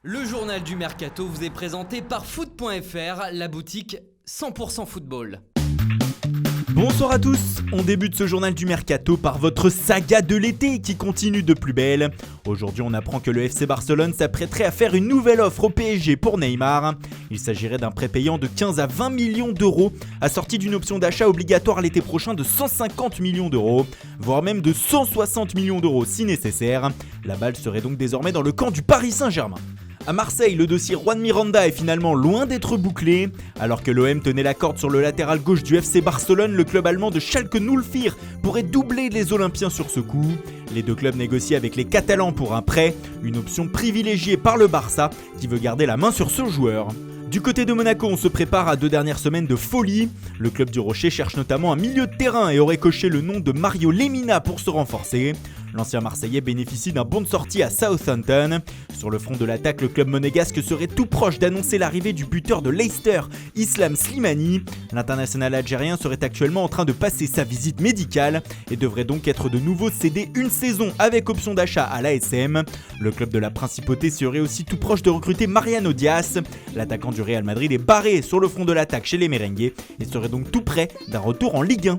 Le journal du Mercato vous est présenté par foot.fr, la boutique 100% football. Bonsoir à tous, on débute ce journal du Mercato par votre saga de l'été qui continue de plus belle. Aujourd'hui on apprend que le FC Barcelone s'apprêterait à faire une nouvelle offre au PSG pour Neymar. Il s'agirait d'un prêt payant de 15 à 20 millions d'euros, assorti d'une option d'achat obligatoire l'été prochain de 150 millions d'euros, voire même de 160 millions d'euros si nécessaire. La balle serait donc désormais dans le camp du Paris Saint-Germain. À Marseille, le dossier Juan Miranda est finalement loin d'être bouclé. Alors que l'OM tenait la corde sur le latéral gauche du FC Barcelone, le club allemand de Schalke 04 pourrait doubler les Olympiens sur ce coup. Les deux clubs négocient avec les Catalans pour un prêt, une option privilégiée par le Barça qui veut garder la main sur ce joueur. Du côté de Monaco, on se prépare à 2 dernières semaines de folie. Le club du Rocher cherche notamment un milieu de terrain et aurait coché le nom de Mario Lemina pour se renforcer. L'ancien Marseillais bénéficie d'un bon de sortie à Southampton. Sur le front de l'attaque, le club monégasque serait tout proche d'annoncer l'arrivée du buteur de Leicester, Islam Slimani. L'international algérien serait actuellement en train de passer sa visite médicale et devrait donc être de nouveau cédé une saison avec option d'achat à l'ASM. Le club de la Principauté serait aussi tout proche de recruter Mariano Diaz. L'attaquant du Real Madrid est barré sur le front de l'attaque chez les Merengues et serait donc tout près d'un retour en Ligue 1.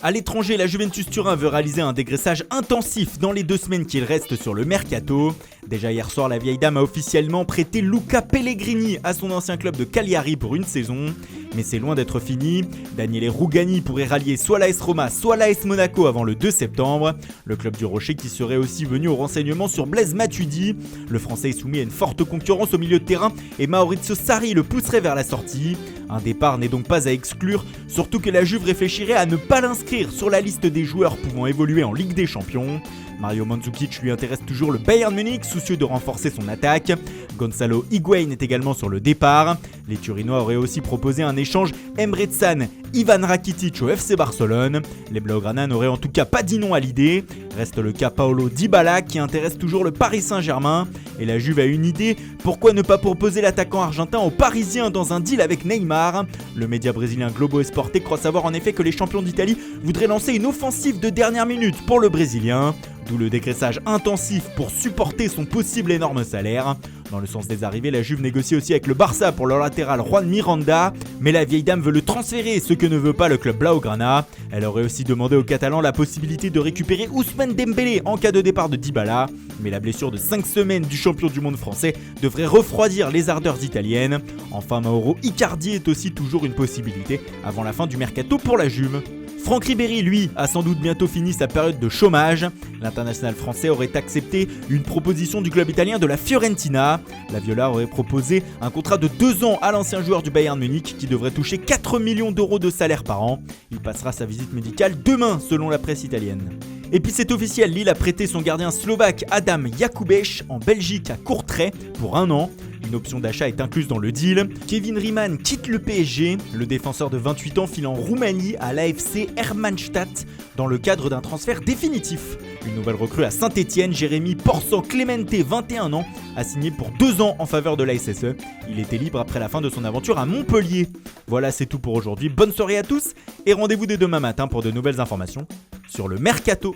A l'étranger, la Juventus Turin veut réaliser un dégraissage intensif dans les 2 semaines qu'il reste sur le Mercato. Déjà hier soir, la vieille dame a officiellement prêté Luca Pellegrini à son ancien club de Cagliari pour une saison. Mais c'est loin d'être fini. Daniele Rugani pourrait rallier soit l'AS Roma, soit l'AS Monaco avant le 2 septembre. Le club du Rocher qui serait aussi venu au renseignement sur Blaise Matuidi. Le Français est soumis à une forte concurrence au milieu de terrain et Maurizio Sarri le pousserait vers la sortie. Un départ n'est donc pas à exclure, surtout que la Juve réfléchirait à ne pas l'inscrire sur la liste des joueurs pouvant évoluer en Ligue des Champions. Mario Mandzukic lui intéresse toujours le Bayern Munich, soucieux de renforcer son attaque. Gonzalo Higuain est également sur le départ. Les Turinois auraient aussi proposé un échange Emre Can, Ivan Rakitic au FC Barcelone. Les Blaugrana n'auraient en tout cas pas dit non à l'idée. Reste le cas Paulo Dybala qui intéresse toujours le Paris Saint-Germain. Et la Juve a une idée, pourquoi ne pas proposer l'attaquant argentin aux Parisiens dans un deal avec Neymar? Le média brésilien Globo Esporte croit savoir en effet que les champions d'Italie voudraient lancer une offensive de dernière minute pour le Brésilien. D'où le dégraissage intensif pour supporter son possible énorme salaire. Dans le sens des arrivées, la Juve négocie aussi avec le Barça pour leur latéral Juan Miranda, mais la vieille dame veut le transférer, ce que ne veut pas le club Blaugrana. Elle aurait aussi demandé aux Catalans la possibilité de récupérer Ousmane Dembélé en cas de départ de Dybala, mais la blessure de 5 semaines du champion du monde français devrait refroidir les ardeurs italiennes. Enfin, Mauro Icardi est aussi toujours une possibilité avant la fin du mercato pour la Juve. Franck Ribéry, lui, a sans doute bientôt fini sa période de chômage. L'international français aurait accepté une proposition du club italien de la Fiorentina. La Viola aurait proposé un contrat de 2 ans à l'ancien joueur du Bayern Munich qui devrait toucher 4 millions d'euros de salaire par an. Il passera sa visite médicale demain selon la presse italienne. Et puis c'est officiel, Lille a prêté son gardien slovaque Adam Jakubec en Belgique à Courtrai pour 1 an. Une option d'achat est incluse dans le deal. Kevin Riemann quitte le PSG. Le défenseur de 28 ans file en Roumanie à l'AFC Hermannstadt dans le cadre d'un transfert définitif. Une nouvelle recrue à Saint-Etienne, Jérémy Porsan Clemente, 21 ans, a signé pour 2 ans en faveur de la SSE. Il était libre après la fin de son aventure à Montpellier. Voilà, c'est tout pour aujourd'hui. Bonne soirée à tous et rendez-vous dès demain matin pour de nouvelles informations sur le Mercato.